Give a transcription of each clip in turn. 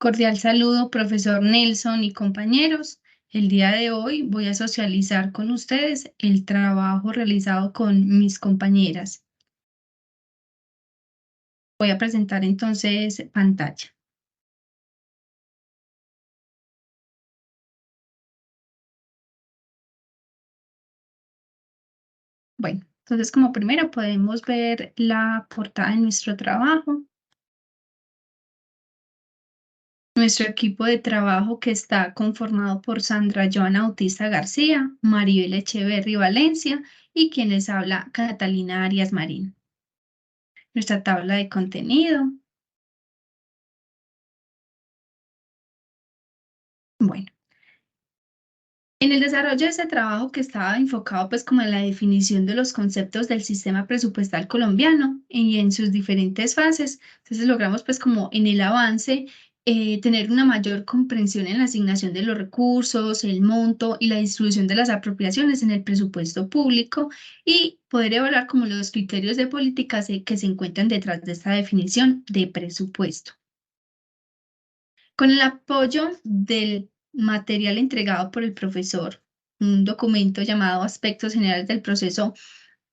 Cordial saludo, profesor Nelson y compañeros. El día de hoy voy a socializar con ustedes el trabajo realizado con mis compañeras. Voy a presentar entonces pantalla. Bueno, entonces como primero podemos ver la portada de nuestro trabajo. Nuestro equipo de trabajo que está conformado por Sandra Joana Bautista García, Maribel Echeverry Valencia y quien les habla Catalina Arias Marín. Nuestra tabla de contenido. Bueno. En el desarrollo de ese trabajo que estaba enfocado pues como en la definición de los conceptos del sistema presupuestal colombiano y en sus diferentes fases, entonces logramos pues como en el avance tener una mayor comprensión en la asignación de los recursos, el monto y la distribución de las apropiaciones en el presupuesto público y poder evaluar como los criterios de políticas que se encuentran detrás de esta definición de presupuesto. Con el apoyo del material entregado por el profesor, un documento llamado Aspectos Generales del Proceso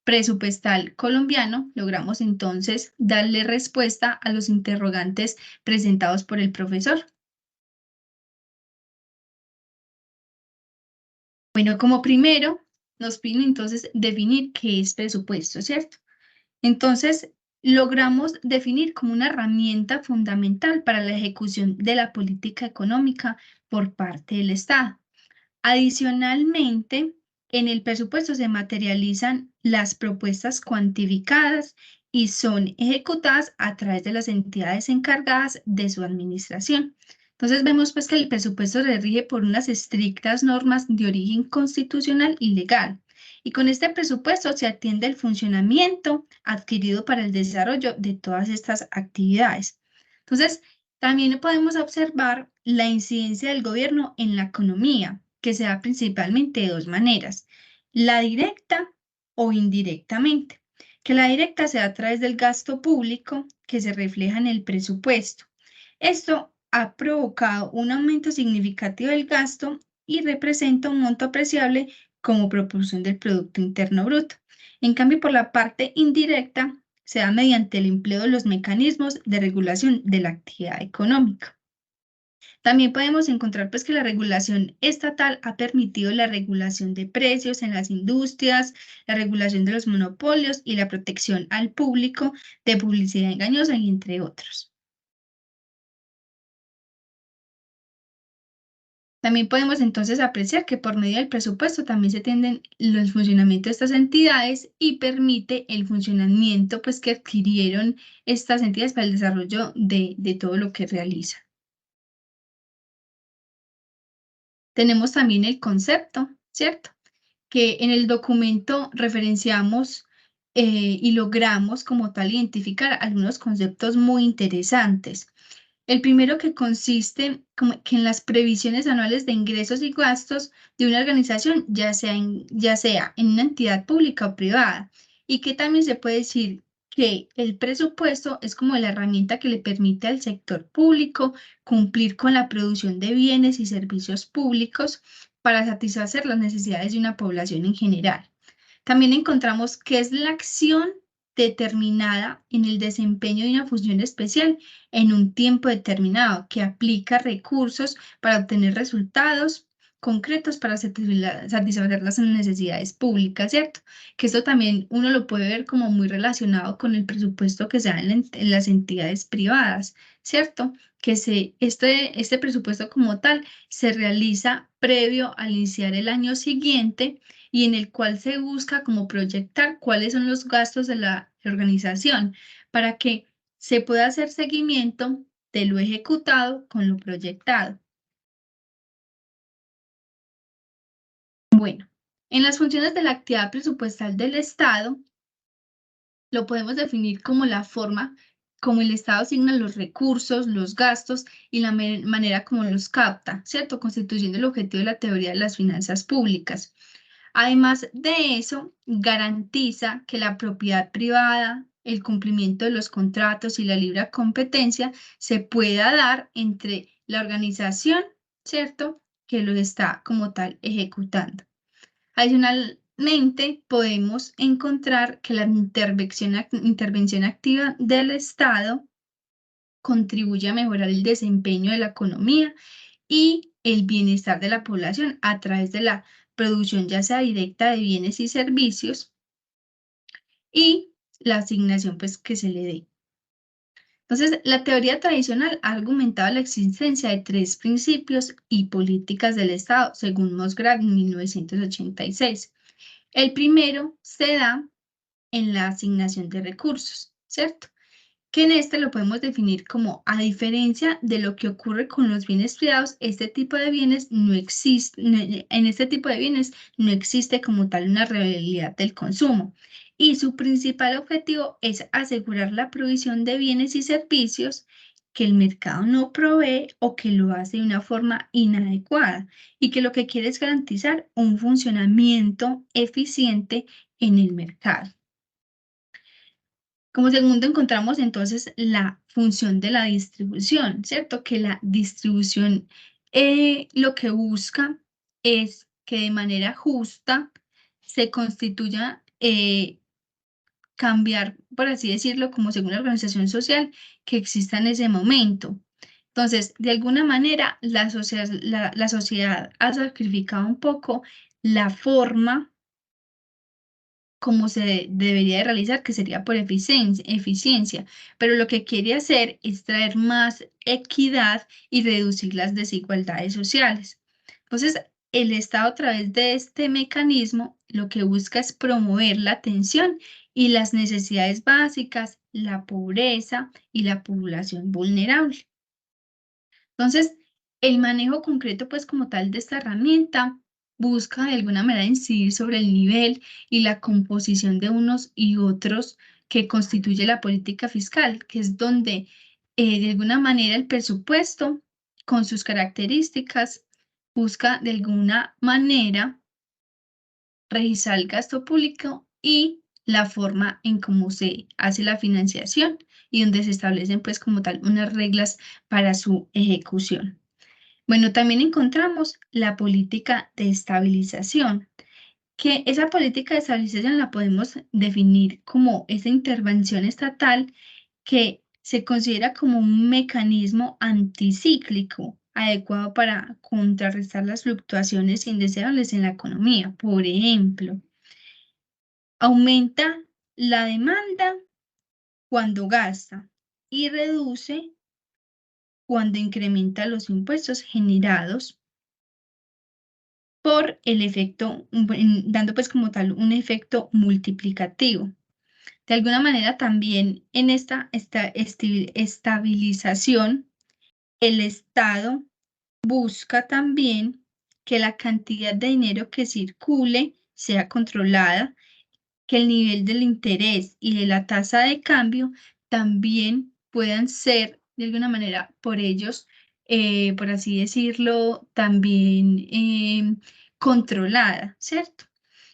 Presupuestal Colombiano, logramos entonces darle respuesta a los interrogantes presentados por el profesor. Bueno, como primero, nos piden entonces definir qué es presupuesto, ¿cierto? Entonces, logramos definir como una herramienta fundamental para la ejecución de la política económica por parte del Estado. Adicionalmente, en el presupuesto se materializan las propuestas cuantificadas y son ejecutadas a través de las entidades encargadas de su administración. Entonces vemos pues que el presupuesto se rige por unas estrictas normas de origen constitucional y legal. Y con este presupuesto se atiende el funcionamiento adquirido para el desarrollo de todas estas actividades. Entonces, también podemos observar la incidencia del gobierno en la economía, que se da principalmente de dos maneras, la directa o indirectamente, que la directa se da a través del gasto público que se refleja en el presupuesto. Esto ha provocado un aumento significativo del gasto y representa un monto apreciable como proporción del Producto Interno Bruto. En cambio, por la parte indirecta, se da mediante el empleo de los mecanismos de regulación de la actividad económica. También podemos encontrar pues que la regulación estatal ha permitido la regulación de precios en las industrias, la regulación de los monopolios y la protección al público de publicidad engañosa, y entre otros. También podemos entonces apreciar que por medio del presupuesto también se atienden el funcionamiento de estas entidades y permite el funcionamiento pues que adquirieron estas entidades para el desarrollo de todo lo que realizan. Tenemos también el concepto, ¿cierto? Que en el documento referenciamos y logramos como tal identificar algunos conceptos muy interesantes. El primero que consiste como que en las previsiones anuales de ingresos y gastos de una organización, ya sea en una entidad pública o privada, y que también se puede decir que el presupuesto es como la herramienta que le permite al sector público cumplir con la producción de bienes y servicios públicos para satisfacer las necesidades de una población en general. También encontramos que es la acción determinada en el desempeño de una función especial en un tiempo determinado, que aplica recursos para obtener resultados concretos para satisfacer las necesidades públicas, ¿cierto? Que esto también uno lo puede ver como muy relacionado con el presupuesto que se da en las entidades privadas, ¿cierto? Que este presupuesto como tal se realiza previo al iniciar el año siguiente y en el cual se busca como proyectar cuáles son los gastos de la organización para que se puede hacer seguimiento de lo ejecutado con lo proyectado. Bueno, en las funciones de la actividad presupuestal del Estado, lo podemos definir como la forma como el Estado asigna los recursos, los gastos y la manera como los capta, ¿cierto? Constituyendo el objetivo de la teoría de las finanzas públicas. Además de eso, garantiza que la propiedad privada, el cumplimiento de los contratos y la libre competencia se pueda dar entre la organización, ¿cierto?, que lo está como tal ejecutando. Adicionalmente, podemos encontrar que la intervención activa del Estado contribuye a mejorar el desempeño de la economía y el bienestar de la población a través de la producción ya sea directa de bienes y servicios y la asignación pues que se le dé. Entonces, la teoría tradicional ha argumentado la existencia de tres principios y políticas del Estado, según Mosgrad en 1986. El primero se da en la asignación de recursos, ¿cierto? Que en este lo podemos definir como, a diferencia de lo que ocurre con los bienes privados, este tipo de bienes no existe, en este tipo de bienes no existe como tal una realidad del consumo. Y su principal objetivo es asegurar la provisión de bienes y servicios que el mercado no provee o que lo hace de una forma inadecuada y que lo que quiere es garantizar un funcionamiento eficiente en el mercado. Como segundo encontramos entonces la función de la distribución, ¿cierto? Que la distribución lo que busca es que de manera justa se constituya, cambiar, por así decirlo, como según la organización social que exista en ese momento. Entonces, de alguna manera, la sociedad ha sacrificado un poco la forma como se debería de realizar, que sería por eficiencia, pero lo que quiere hacer es traer más equidad y reducir las desigualdades sociales. Entonces, el Estado a través de este mecanismo lo que busca es promover la atención y las necesidades básicas, la pobreza y la población vulnerable. Entonces, el manejo concreto, pues como tal de esta herramienta, busca de alguna manera incidir sobre el nivel y la composición de unos y otros que constituye la política fiscal, que es donde de alguna manera el presupuesto, con sus características, busca de alguna manera revisar el gasto público y la forma en cómo se hace la financiación y donde se establecen pues como tal unas reglas para su ejecución. Bueno, también encontramos la política de estabilización, que esa política de estabilización la podemos definir como esa intervención estatal que se considera como un mecanismo anticíclico adecuado para contrarrestar las fluctuaciones indeseables en la economía. Por ejemplo, aumenta la demanda cuando gasta y reduce cuando incrementa los impuestos generados por el efecto, dando pues como tal un efecto multiplicativo. De alguna manera también en esta estabilización, el Estado busca también que la cantidad de dinero que circule sea controlada, que el nivel del interés y de la tasa de cambio también puedan ser de alguna manera por ellos, por así decirlo, también controlada, ¿cierto?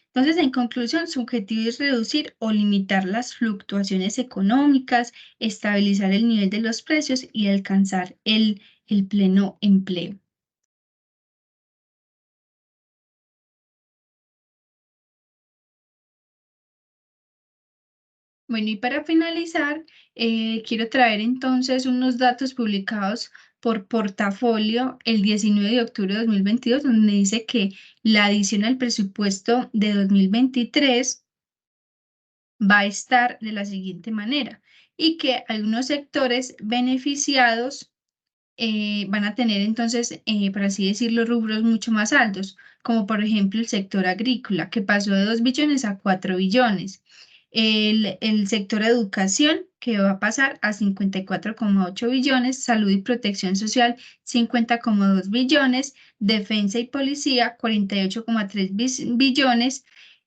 Entonces, en conclusión, su objetivo es reducir o limitar las fluctuaciones económicas, estabilizar el nivel de los precios y alcanzar el pleno empleo. Bueno, y para finalizar, quiero traer entonces unos datos publicados por Portafolio el 19 de octubre de 2022, donde dice que la adición al presupuesto de 2023 va a estar de la siguiente manera y que algunos sectores beneficiados van a tener entonces, por así decirlo, rubros mucho más altos, como por ejemplo el sector agrícola, que pasó de 2 billones a 4 billones. El sector educación, que va a pasar a 54,8 billones, salud y protección social, 50,2 billones, defensa y policía, 48,3 billones,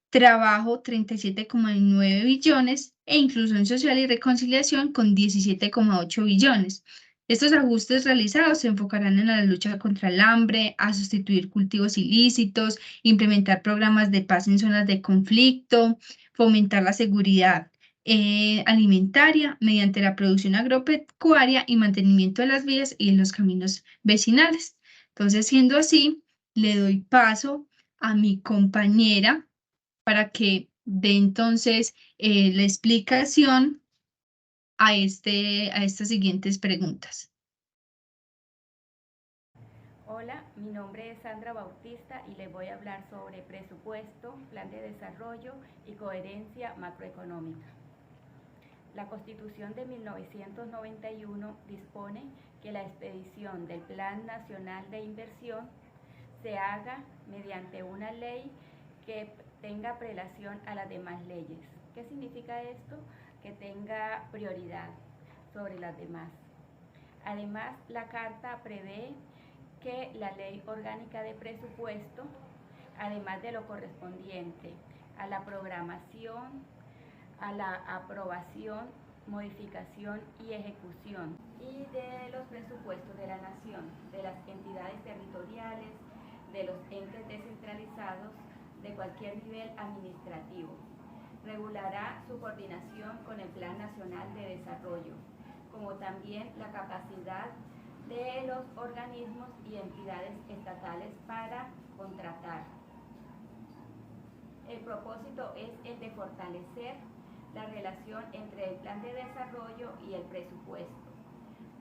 trabajo, 37,9 billones, e inclusión social y reconciliación con 17,8 billones. Estos ajustes realizados se enfocarán en la lucha contra el hambre, a sustituir cultivos ilícitos, implementar programas de paz en zonas de conflicto, fomentar la seguridad alimentaria mediante la producción agropecuaria y mantenimiento de las vías y de los caminos vecinales. Entonces, siendo así, le doy paso a mi compañera para que dé entonces la explicación a estas siguientes preguntas. Hola, mi nombre es Sandra Bautista y les voy a hablar sobre presupuesto, plan de desarrollo y coherencia macroeconómica. La Constitución de 1991 dispone que la expedición del Plan Nacional de Inversión se haga mediante una ley que tenga prelación a las demás leyes. ¿Qué significa esto? Que tenga prioridad sobre las demás. Además, la Carta prevé que la Ley Orgánica de Presupuesto, además de lo correspondiente a la programación, a la aprobación, modificación y ejecución y de los presupuestos de la nación, de las entidades territoriales, de los entes descentralizados, de cualquier nivel administrativo. Regulará su coordinación con el Plan Nacional de Desarrollo, como también la capacidad de los organismos y entidades estatales para contratar. El propósito es el de fortalecer la relación entre el plan de desarrollo y el presupuesto,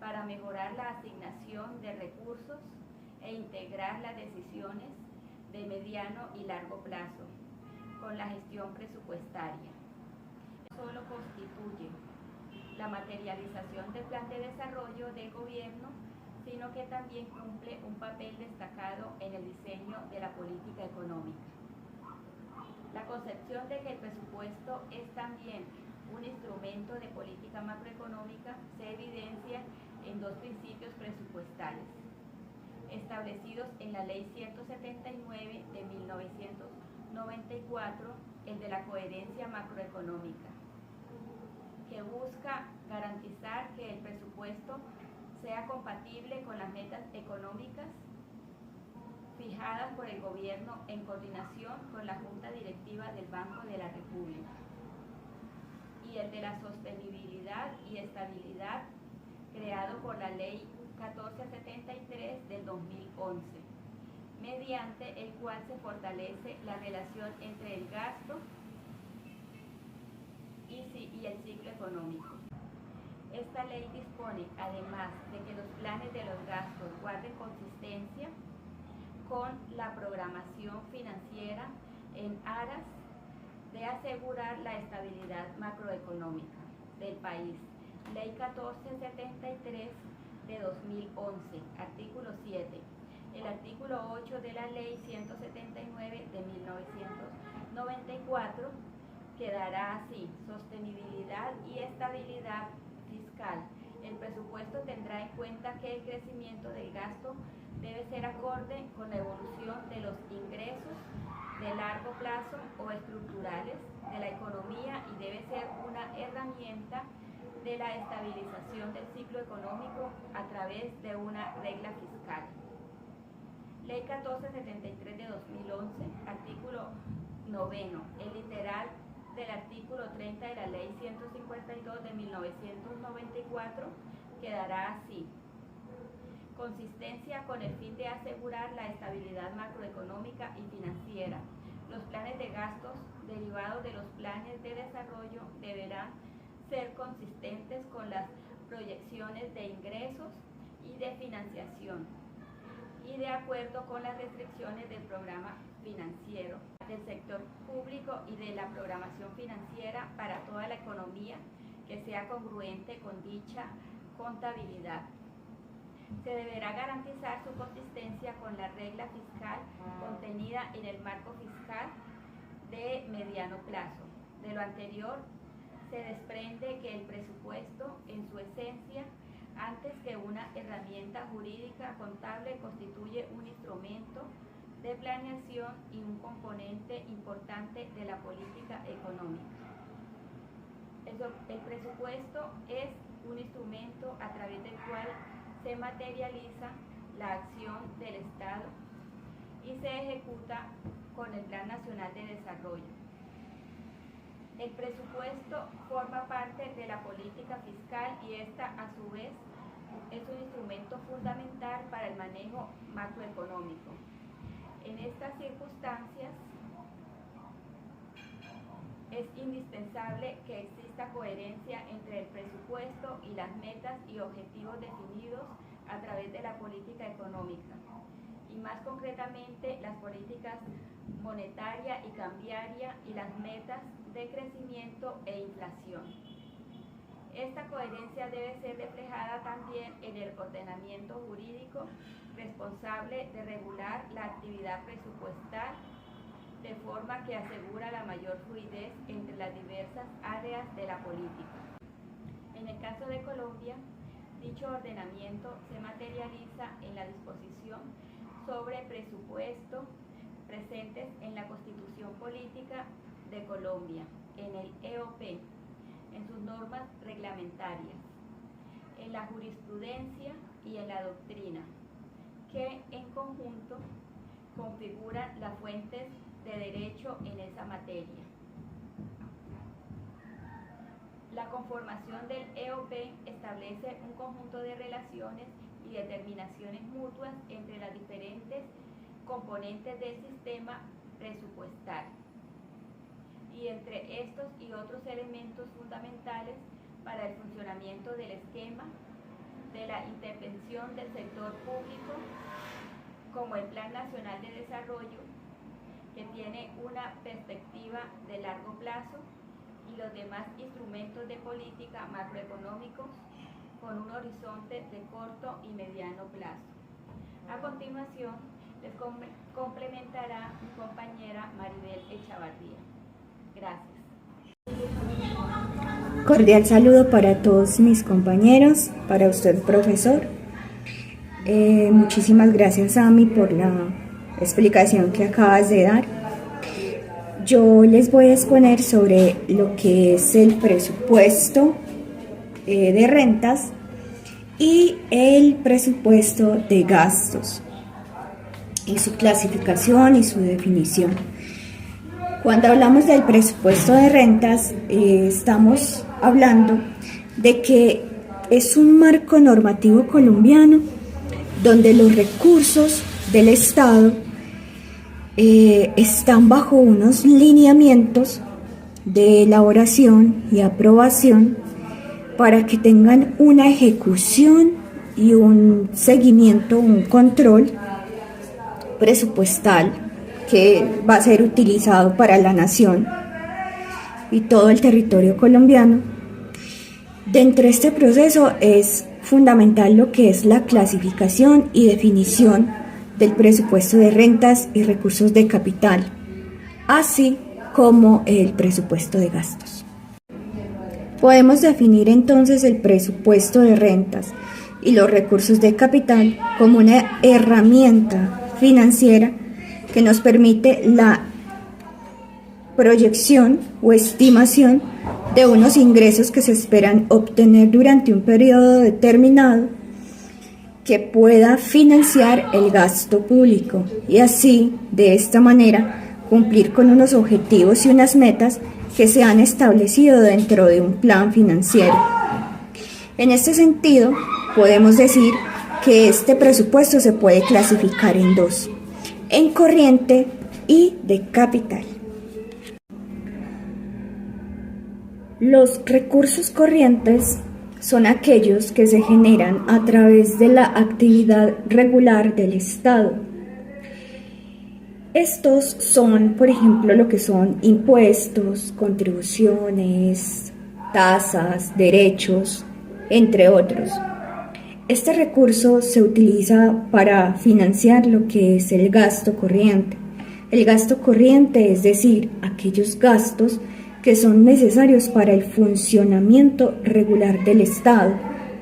para mejorar la asignación de recursos e integrar las decisiones de mediano y largo plazo con la gestión presupuestaria. No solo constituye la materialización del plan de desarrollo del gobierno, sino que también cumple un papel destacado en el diseño de la política económica. La concepción de que el presupuesto es también un instrumento de política macroeconómica se evidencia en dos principios presupuestales, establecidos en la Ley 179 de 1994, el de la coherencia macroeconómica, que busca garantizar que el presupuesto sea compatible con las metas económicas fijadas por el gobierno en coordinación con la Junta Directiva del Banco de la República, y el de la sostenibilidad y estabilidad creado por la Ley 1473 del 2011, mediante el cual se fortalece la relación entre el gasto y el ciclo económico. Esta ley dispone, además, de que los planes de los gastos guarden consistencia con la programación financiera en aras de asegurar la estabilidad macroeconómica del país. Ley 1473 de 2011, artículo 7. El artículo 8 de la Ley 179 de 1994 quedará así: sostenibilidad y estabilidad fiscal. El presupuesto tendrá en cuenta que el crecimiento del gasto debe ser acorde con la evolución de los ingresos de largo plazo o estructurales de la economía y debe ser una herramienta de la estabilización del ciclo económico a través de una regla fiscal. Ley 1473 de 2011, artículo 9, el literal del artículo 30 de la Ley 152 de 1994 quedará así: consistencia con el fin de asegurar la estabilidad macroeconómica y financiera. Los planes de gastos derivados de los planes de desarrollo deberán ser consistentes con las proyecciones de ingresos y de financiación y de acuerdo con las restricciones del programa financiero del sector público y de la programación financiera para toda la economía, que sea congruente con dicha contabilidad. Se deberá garantizar su consistencia con la regla fiscal contenida en el marco fiscal de mediano plazo. De lo anterior, se desprende que el presupuesto, en su esencia, antes que una herramienta jurídica contable, constituye un instrumento de planeación y un componente importante de la política económica. El presupuesto es un instrumento a través del cual se materializa la acción del Estado y se ejecuta con el Plan Nacional de Desarrollo. El presupuesto forma parte de la política fiscal y esta, a su vez, es un instrumento fundamental para el manejo macroeconómico. En estas circunstancias, es indispensable que exista coherencia entre el presupuesto y las metas y objetivos definidos a través de la política económica, y más concretamente las políticas monetaria y cambiaria y las metas de crecimiento e inflación. Esta coherencia debe ser reflejada también en el ordenamiento jurídico responsable de regular la actividad presupuestal de forma que asegura la mayor fluidez entre las diversas áreas de la política. En el caso de Colombia, dicho ordenamiento se materializa en la disposición sobre presupuesto presentes en la Constitución Política de Colombia, en el EOP, en sus normas reglamentarias, en la jurisprudencia y en la doctrina, que en conjunto configuran las fuentes de derecho en esa materia. La conformación del EOP establece un conjunto de relaciones y determinaciones mutuas entre las diferentes componentes del sistema presupuestal, y entre estos y otros elementos fundamentales para el funcionamiento del esquema de la intervención del sector público, como el Plan Nacional de Desarrollo, que tiene una perspectiva de largo plazo, y los demás instrumentos de política macroeconómicos con un horizonte de corto y mediano plazo. A continuación, les complementará mi compañera Maribel Echavarría. Gracias. Cordial saludo para todos mis compañeros, para usted, profesor. Muchísimas gracias, Ami, por la explicación que acabas de dar. Yo les voy a exponer sobre lo que es el presupuesto de rentas y el presupuesto de gastos, y su clasificación y su definición. Cuando hablamos del presupuesto de rentas, estamos hablando de que es un marco normativo colombiano donde los recursos del Estado están bajo unos lineamientos de elaboración y aprobación para que tengan una ejecución y un seguimiento, un control presupuestal que va a ser utilizado para la nación y todo el territorio colombiano. Dentro de este proceso es fundamental lo que es la clasificación y definición del presupuesto de rentas y recursos de capital, así como el presupuesto de gastos. Podemos definir entonces el presupuesto de rentas y los recursos de capital como una herramienta financiera que nos permite la proyección o estimación de unos ingresos que se esperan obtener durante un periodo determinado que pueda financiar el gasto público y así, de esta manera, cumplir con unos objetivos y unas metas que se han establecido dentro de un plan financiero. En este sentido, podemos decir que este presupuesto se puede clasificar en dos: en corriente y de capital. Los recursos corrientes son aquellos que se generan a través de la actividad regular del Estado. Estos son, por ejemplo, lo que son impuestos, contribuciones, tasas, derechos, entre otros. Este recurso se utiliza para financiar lo que es el gasto corriente. El gasto corriente, es decir, aquellos gastos que son necesarios para el funcionamiento regular del Estado,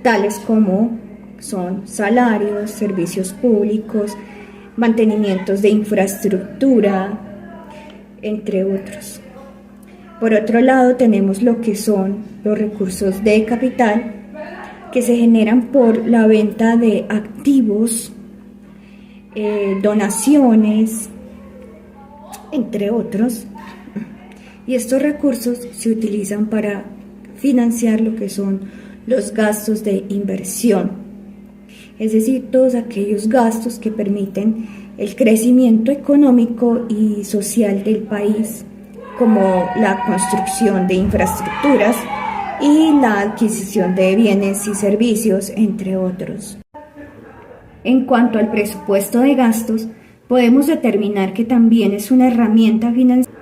tales como son salarios, servicios públicos, mantenimientos de infraestructura, entre otros. Por otro lado, tenemos lo que son los recursos de capital, que se generan por la venta de activos, donaciones, entre otros, y estos recursos se utilizan para financiar lo que son los gastos de inversión, es decir, todos aquellos gastos que permiten el crecimiento económico y social del país, como la construcción de infraestructuras y la adquisición de bienes y servicios, entre otros. En cuanto al presupuesto de gastos, podemos determinar que también es una herramienta financiera.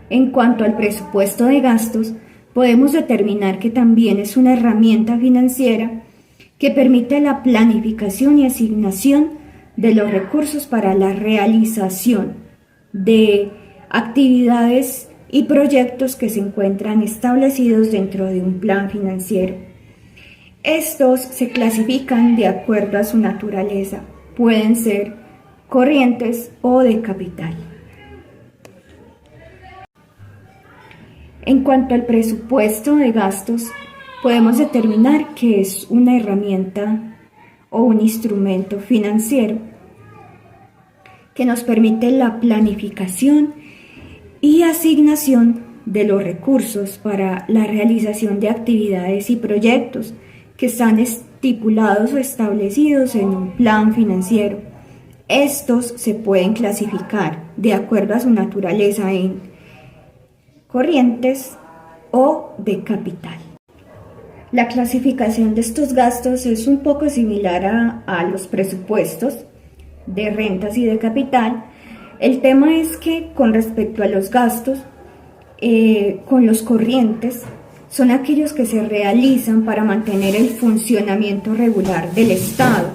En cuanto al presupuesto de gastos, podemos determinar que también es una herramienta financiera que permite la planificación y asignación de los recursos para la realización de actividades y proyectos que se encuentran establecidos dentro de un plan financiero. Estos se clasifican de acuerdo a su naturaleza, pueden ser corrientes o de capital. En cuanto al presupuesto de gastos, podemos determinar que es una herramienta o un instrumento financiero que nos permite la planificación y asignación de los recursos para la realización de actividades y proyectos que están estipulados o establecidos en un plan financiero. Estos se pueden clasificar de acuerdo a su naturaleza en corrientes o de capital. La clasificación de estos gastos es un poco similar a los presupuestos de rentas y de capital. El tema es que con respecto a los gastos, con los corrientes, son aquellos que se realizan para mantener el funcionamiento regular del Estado,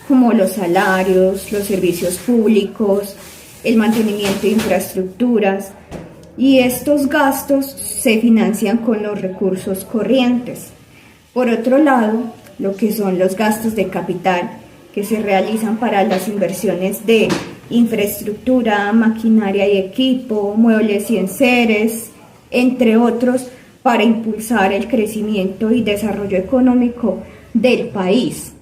como los salarios, los servicios públicos, el mantenimiento de infraestructuras, y estos gastos se financian con los recursos corrientes. Por otro lado, lo que son los gastos de capital, que se realizan para las inversiones de infraestructura, maquinaria y equipo, muebles y enseres, entre otros, para impulsar el crecimiento y desarrollo económico del país.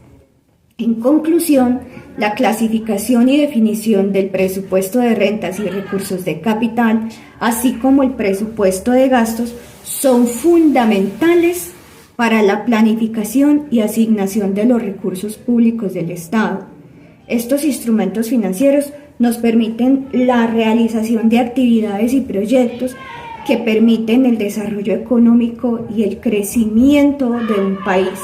En conclusión, la clasificación y definición del presupuesto de rentas y recursos de capital, así como el presupuesto de gastos, son fundamentales para la planificación y asignación de los recursos públicos del Estado. Estos instrumentos financieros nos permiten la realización de actividades y proyectos que permiten el desarrollo económico y el crecimiento de un país,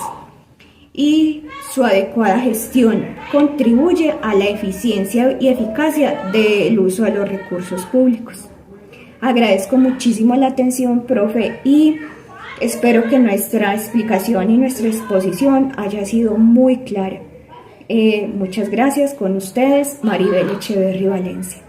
y su adecuada gestión contribuye a la eficiencia y eficacia del uso de los recursos públicos. Agradezco muchísimo la atención, profe, y espero que nuestra explicación y nuestra exposición haya sido muy clara. Muchas gracias. Con ustedes, Maribel Echeverry Valencia.